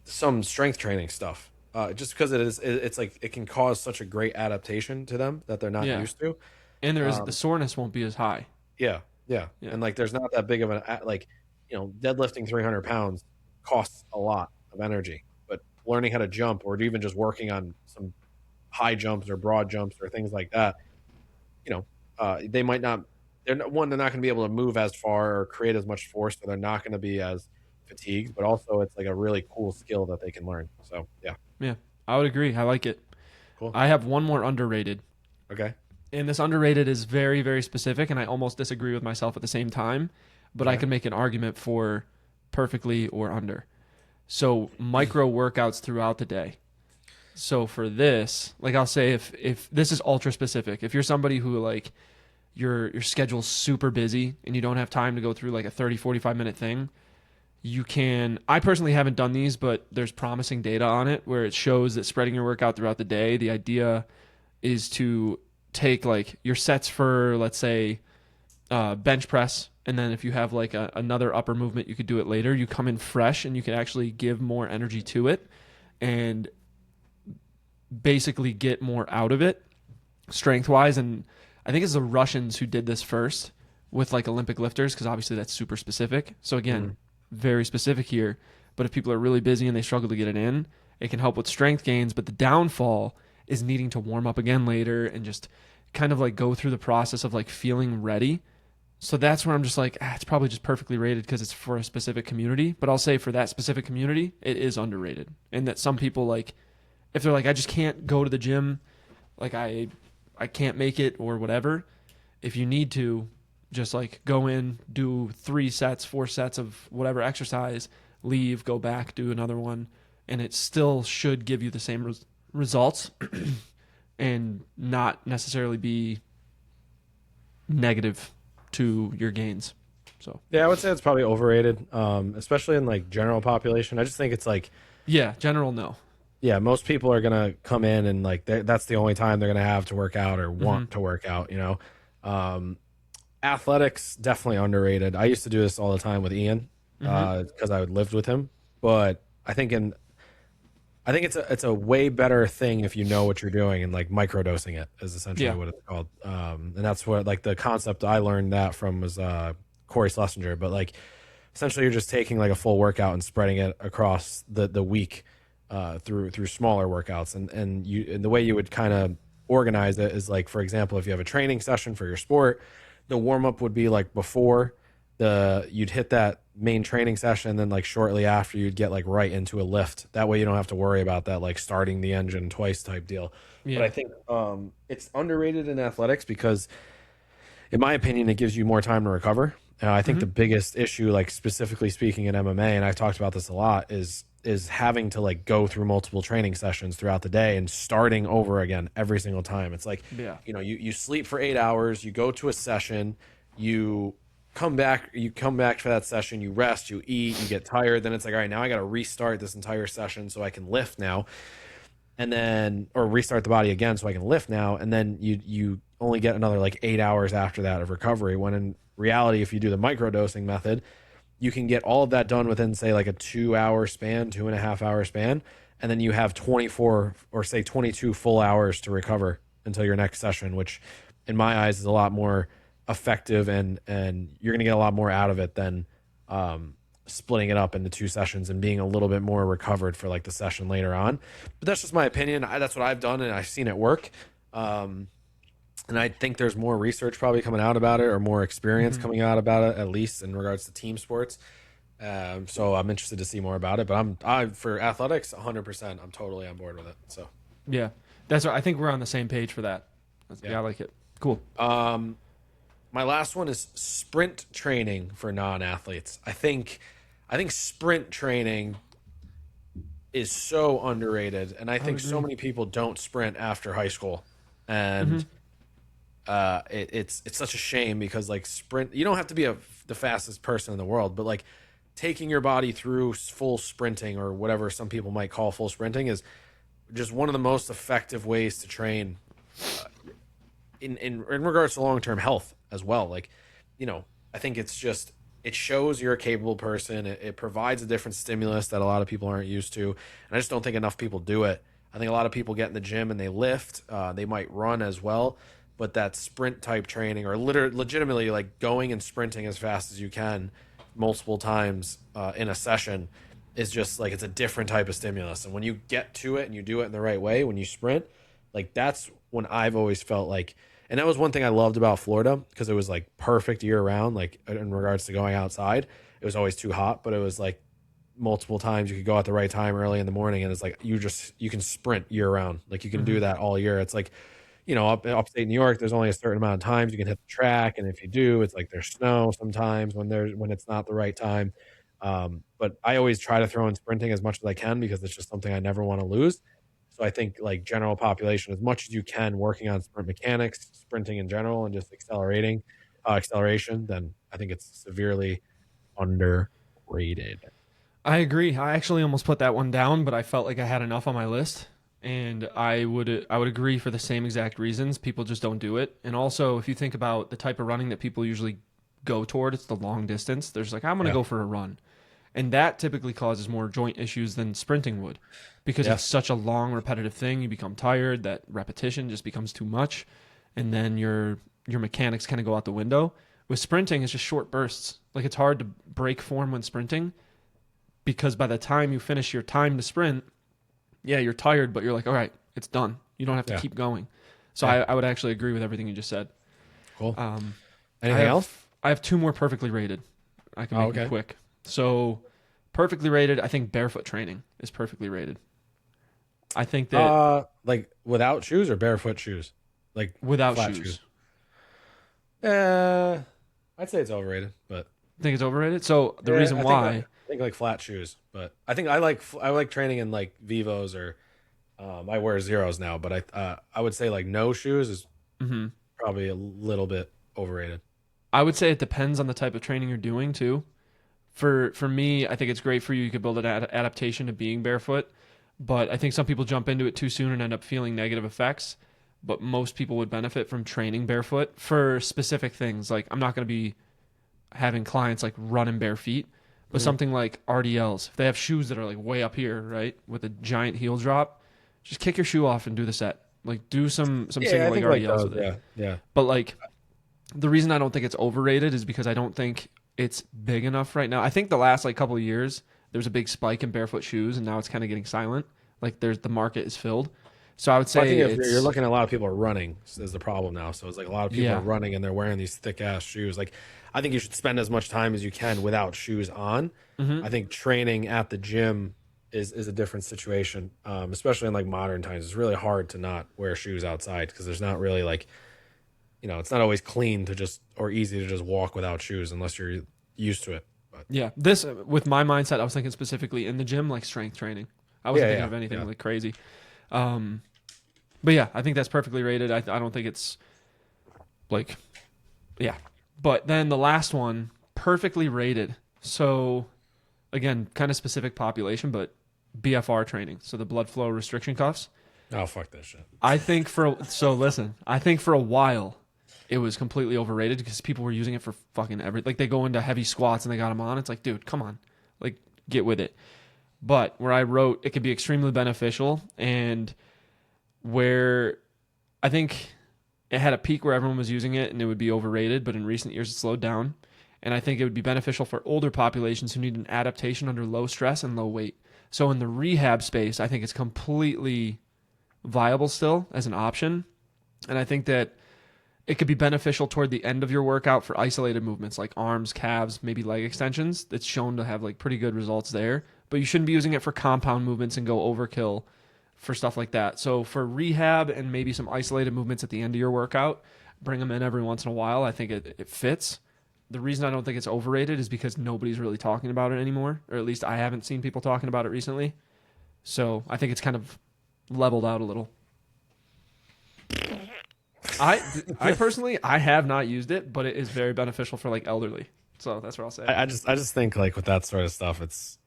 A: some strength training stuff. Just because it's like it can cause such a great adaptation to them that they're not
B: yeah,
A: used to.
B: and the soreness won't be as high.
A: Yeah, yeah,
B: Yeah.
A: and like there's not that big of like, deadlifting 300 pounds costs a lot of energy, but learning how to jump or even just working on some high jumps or broad jumps or things like that, they might not. They're not going to be able to move as far or create as much force, so they're not going to be as fatigued. But also, it's like a really cool skill that they can learn. So yeah,
B: Yeah, I would agree. I like it.
A: cool.
B: I have one more underrated.
A: Okay,
B: And this underrated is very, very specific, and I almost disagree with myself at the same time, but I
A: okay,
B: can make an argument for perfectly or under. So micro workouts throughout the day. So for this, like I'll say if this is ultra specific, if you're somebody who like your schedule's super busy and you don't have time to go through like a 30-45 minute thing, you can, I personally haven't done these, but there's promising data on it where it shows that spreading your workout throughout the day, the idea is to take like your sets for let's say bench press, and then if you have like another upper movement, you could do it later. You come in fresh, and you can actually give more energy to it, and basically get more out of it strength wise. And I think it's the Russians who did this first with like Olympic lifters, because obviously that's super specific. So again, very specific here. But if people are really busy and they struggle to get it in, it can help with strength gains. But the downfall is needing to warm up again later and just kind of like go through the process of like feeling ready. So that's where I'm just like, it's probably just perfectly rated because it's for a specific community. But I'll say for that specific community, it is underrated. And that some people like, if they're like, I just can't go to the gym, like I can't make it or whatever. If you need to, just like go in, do 3 sets, 4 sets of whatever exercise, leave, go back, do another one, and it still should give you the same results and not necessarily be negative to your gains. So
A: Yeah, I would say it's probably overrated, especially in like general population. I just think it's like,
B: yeah, general no.
A: yeah, most people are gonna come in and like that's the only time they're gonna have to work out or want to work out. Athletics definitely underrated. I used to do this all the time with Ian because I lived with him, but I think it's a way better thing if you know what you're doing, and like microdosing it is essentially
B: Yeah.
A: what it's called. And that's what like the concept I learned that from was Corey Schlesinger. But like essentially you're just taking like a full workout and spreading it across the week through smaller workouts. And the way you would kind of organize it is like, for example, if you have a training session for your sport, the warm up would be like before you'd hit that main training session, and then like shortly after you'd get like right into a lift. That way you don't have to worry about that like starting the engine twice type deal. But
B: Yeah.
A: I think it's underrated in athletics because in my opinion it gives you more time to recover. I think the biggest issue, like specifically speaking in MMA, and I've talked about this a lot, is having to like go through multiple training sessions throughout the day and starting over again every single time. It's like,
B: Yeah.
A: you sleep for 8 hours, you go to a session, you come back for that session, you rest, you eat, you get tired, then it's like, all right, now I got to restart this entire session so I can lift now, and then or restart the body again so I can lift now, and then you only get another like 8 hours after that of recovery, when in reality if you do the microdosing method, you can get all of that done within say like a 2 hour span, 2.5 hour span, and then you have 24 or say 22 full hours to recover until your next session, which in my eyes is a lot more effective, and you're going to get a lot more out of it than splitting it up into 2 sessions and being a little bit more recovered for like the session later on. But that's just my opinion. That's what I've done, and I've seen it work. And I think there's more research probably coming out about it, or more experience coming out about it, at least in regards to team sports. So I'm interested to see more about it. But I for athletics, 100%, I'm totally on board with it. So
B: Yeah. That's right. I think we're on the same page for that. Yeah, I like it. Cool.
A: my last one is sprint training for non-athletes. I think sprint training is so underrated, and I think so many people don't sprint after high school, and it's such a shame because like sprint, you don't have to be the fastest person in the world, but like taking your body through full sprinting, or whatever some people might call full sprinting, is just one of the most effective ways to train in regards to long-term health as well. Like, I think it shows you're a capable person. It provides a different stimulus that a lot of people aren't used to, and I just don't think enough people do it. I think a lot of people get in the gym and they lift, they might run as well, but that sprint type training, or legitimately like going and sprinting as fast as you can multiple times in a session, is just like, it's a different type of stimulus. And when you get to it and you do it in the right way, when you sprint, like that's when I've always felt like, and that was one thing I loved about Florida, because it was like perfect year round, like in regards to going outside. It was always too hot, but it was like multiple times you could go at the right time early in the morning, and it's like you can sprint year round. Like you can do that all year. It's like, upstate New York, there's only a certain amount of times you can hit the track, and if you do, it's like there's snow sometimes when it's not the right time. But I always try to throw in sprinting as much as I can, because it's just something I never want to lose. So I think like general population, as much as you can, working on sprint mechanics, sprinting in general, and just acceleration, then I think it's severely underrated.
B: I agree. I actually almost put that one down, but I felt like I had enough on my list. And I would agree for the same exact reasons. People just don't do it. And also, if you think about the type of running that people usually go toward, it's the long distance. There's like, I'm going to
A: Yeah.
B: go for a run. And that typically causes more joint issues than sprinting would because
A: Yeah.
B: it's such a long, repetitive thing. You become tired. That repetition just becomes too much. And then your mechanics kind of go out the window. With sprinting, it's just short bursts. Like it's hard to break form when sprinting because by the time you finish your time to sprint, yeah, you're tired, but you're like, all right, it's done. You don't have to
A: Yeah.
B: keep going. So
A: Yeah.
B: I would actually agree with everything you just said.
A: Cool.
B: Um,
A: Anything else?
B: I have two more perfectly rated. I can
A: Oh,
B: make them
A: okay.
B: quick. So perfectly rated, I think barefoot training is perfectly rated. I think that
A: Like without shoes or barefoot shoes? Like
B: without
A: flat
B: shoes.
A: I'd say it's overrated, but
B: Think it's overrated. So the reason
A: I
B: why,
A: think like flat shoes, but I think I like training in like Vivos or I wear zeros now, but I would say like no shoes is
B: Mhm.
A: probably a little bit overrated.
B: I would say it depends on the type of training you're doing too. For me, I think it's great for you. You could build an adaptation to being barefoot, but I think some people jump into it too soon and end up feeling negative effects. But most people would benefit from training barefoot for specific things. Like I'm not going to be having clients like run in bare feet, but something like RDLs. If they have shoes that are like way up here, right, with a giant heel drop, just kick your shoe off and do the set. Like do some single
A: I
B: leg
A: think like
B: RDLs
A: those,
B: with it.
A: yeah.
B: But like the reason I don't think it's overrated is because I don't think it's big enough right now. I think the last like couple of years there was a big spike in barefoot shoes, and now it's kind of getting silent. Like the market is filled. So I would
A: Well, I
B: say
A: think if
B: it's
A: you're looking at a lot of people are running is the problem now. So it's like a lot of people
B: Yeah.
A: are running and they're wearing these thick ass shoes. Like I think you should spend as much time as you can without shoes on. I think training at the gym is a different situation, especially in like modern times. It's really hard to not wear shoes outside because there's not really like, it's not always clean to just or easy to just walk without shoes unless you're used to it. But
B: yeah. This with my mindset, I was thinking specifically in the gym, like strength training. I wasn't thinking of anything like crazy. But yeah, I think that's perfectly rated. I don't think it's like, yeah. But then the last one, perfectly rated. So again, kind of specific population, but BFR training. So the blood flow restriction cuffs.
A: oh fuck that shit.
B: I think I think for a while it was completely overrated because people were using it for fucking everything. Like they go into heavy squats and they got them on. It's like, dude, come on, like get with it. But where I wrote, it can be extremely beneficial, and where I think it had a peak where everyone was using it and it would be overrated, but in recent years it slowed down. And I think it would be beneficial for older populations who need an adaptation under low stress and low weight. So in the rehab space, I think it's completely viable still as an option. And I think that it could be beneficial toward the end of your workout for isolated movements like arms, calves, maybe leg extensions. It's shown to have like pretty good results there. But you shouldn't be using it for compound movements and go overkill for stuff like that. So for rehab and maybe some isolated movements at the end of your workout, bring them in every once in a while. I think it fits. The reason I don't think it's overrated is because nobody's really talking about it anymore, or at least I haven't seen people talking about it recently. So I think it's kind of leveled out a little. I personally I have not used it, but it is very beneficial for like elderly. So that's what I'll say.
A: I just think like with that sort of stuff, it's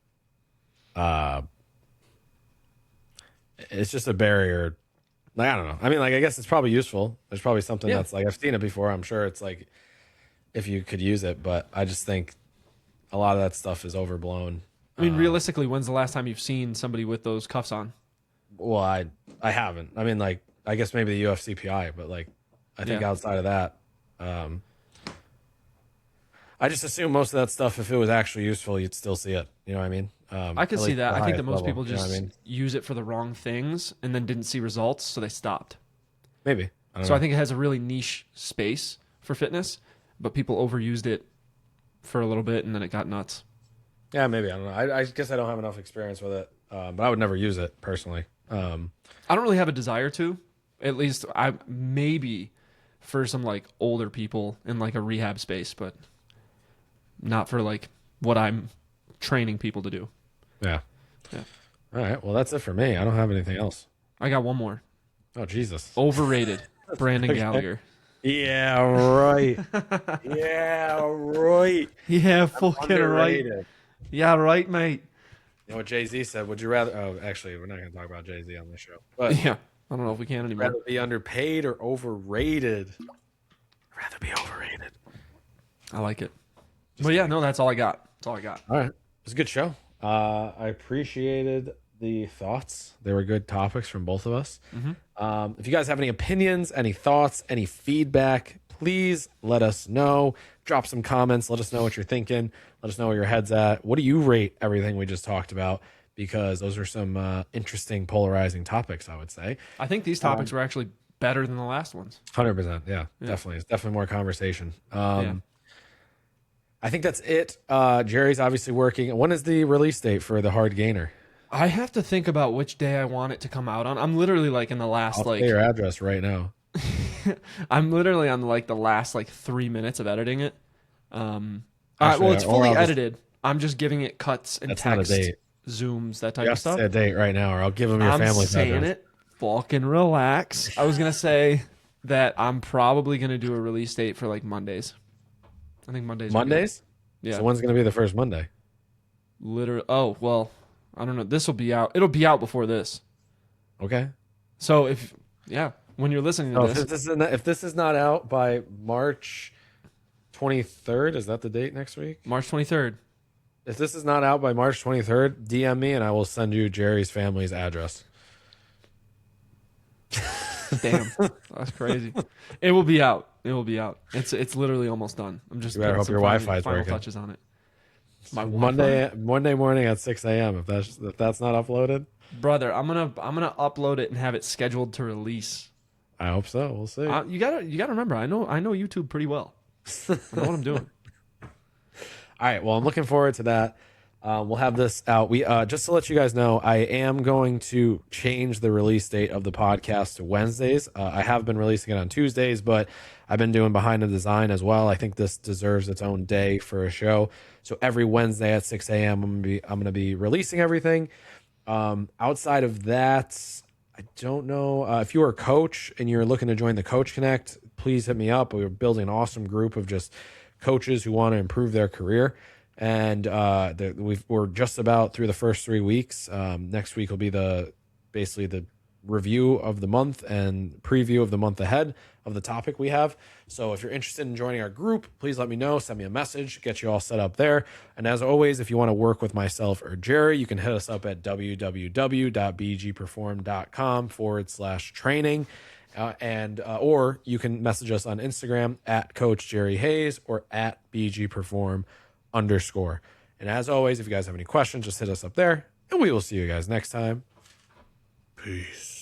A: just a barrier. Like I don't know. I mean, like I guess it's probably useful. There's probably something that's like I've seen it before. I'm sure it's like if you could use it, but I just think a lot of that stuff is overblown.
B: I mean, realistically, when's the last time you've seen somebody with those cuffs on?
A: Well, I haven't. I mean, like I guess maybe the UFCPI, but like I think outside of that, I just assume most of that stuff, if it was actually useful, you'd still see it. You know what I mean?
B: I could see that. I think that most people
A: you know
B: just
A: what I mean?
B: use it for the wrong things and then didn't see results, so they stopped.
A: Maybe. I don't
B: So
A: know.
B: I think it has a really niche space for fitness, but people overused it for a little bit and then it got nuts.
A: Yeah, maybe. I don't know. I guess I don't have enough experience with it, but I would never use it personally.
B: I don't really have a desire to. At least I maybe for some like older people in like a rehab space, but not for like what I'm training people to do.
A: Yeah.
B: Yeah.
A: All right. Well, that's it for me. I don't have anything else.
B: I got one more.
A: Oh, Jesus.
B: Overrated. Brandon Gallagher.
A: Yeah, right. Yeah, right.
B: Yeah, fucking right.
A: Underrated.
B: Yeah, right, mate.
A: You know what Jay-Z said? Would you rather? Oh, actually, we're not going to talk about Jay-Z on this show. But
B: Yeah, I don't know if we can anymore.
A: rather be underpaid or overrated? I'd rather be overrated.
B: I like it. But yeah, no, that's all I got. That's all I got.
A: All right. It was a good show. I appreciated the thoughts. They were good topics from both of us. If you guys have any opinions, any thoughts, any feedback, please let us know. Drop some comments. Let us know what you're thinking. Let us know where your head's at. What do you rate everything we just talked about? Because those are some interesting, polarizing topics, I would say.
B: I think these topics were actually better than the last ones.
A: 100%. Yeah, definitely. It's definitely more conversation.
B: Yeah.
A: I think that's it. Jerry's obviously working. When is the release date for the hard gainer?
B: I have to think about which day I want it to come out on. I'm literally like in the last
A: I'll say your address right now.
B: I'm literally on like the last like 3 minutes of editing it.
A: Actually,
B: Well, it's
A: or
B: fully
A: I'll just-
B: edited. I'm just giving it cuts and
A: That's not a
B: text,
A: date.
B: zooms, that type
A: You
B: of
A: have to
B: stuff.
A: say a date right now, or I'll give them your
B: I'm
A: family's
B: saying
A: address.
B: it. Fucking relax. I was gonna say that I'm probably gonna do a release date for like Mondays. I think Mondays. are good.
A: Mondays?
B: Yeah.
A: So when's going to be the first Monday?
B: Literally. Oh well, I don't know. This will be out. It'll be out before this.
A: Okay.
B: So when you're listening to
A: So
B: this,
A: if this is not out by March 23rd, is that the date next week?
B: March 23rd.
A: If this is not out by March 23rd, DM me and I will send you Jerry's family's address.
B: Damn, that's crazy. It will be out. It will be out. It's literally almost done. I'm just
A: You better
B: putting
A: hope
B: some
A: your Wi-Fi is
B: final
A: working.
B: touches on it. My
A: Monday morning at 6 a.m. If that's not uploaded,
B: brother, I'm gonna upload it and have it scheduled to release.
A: I hope so. We'll see.
B: You gotta remember, I know YouTube pretty well. I know what I'm doing.
A: All right. Well, I'm looking forward to that. We'll have this out. We just to let you guys know, I am going to change the release date of the podcast to Wednesdays. I have been releasing it on Tuesdays, but I've been doing behind the design as well. I think this deserves its own day for a show. So every Wednesday at 6 a.m. I'm gonna be releasing everything. Outside of that, I don't know if you're a coach and you're looking to join the Coach Connect. Please hit me up. We're building an awesome group of just coaches who want to improve their career. And we're just about through the first 3 weeks. Next week will be basically the review of the month and preview of the month ahead of the topic we have. So if you're interested in joining our group, please let me know. Send me a message, get you all set up there. And as always, if you want to work with myself or Jerry, you can hit us up at www.bgperform.com/training. Or you can message us on Instagram at Coach Jerry Hayes or at BGPerform_. And as always, if you guys have any questions, just hit us up there, and we will see you guys next time. Peace.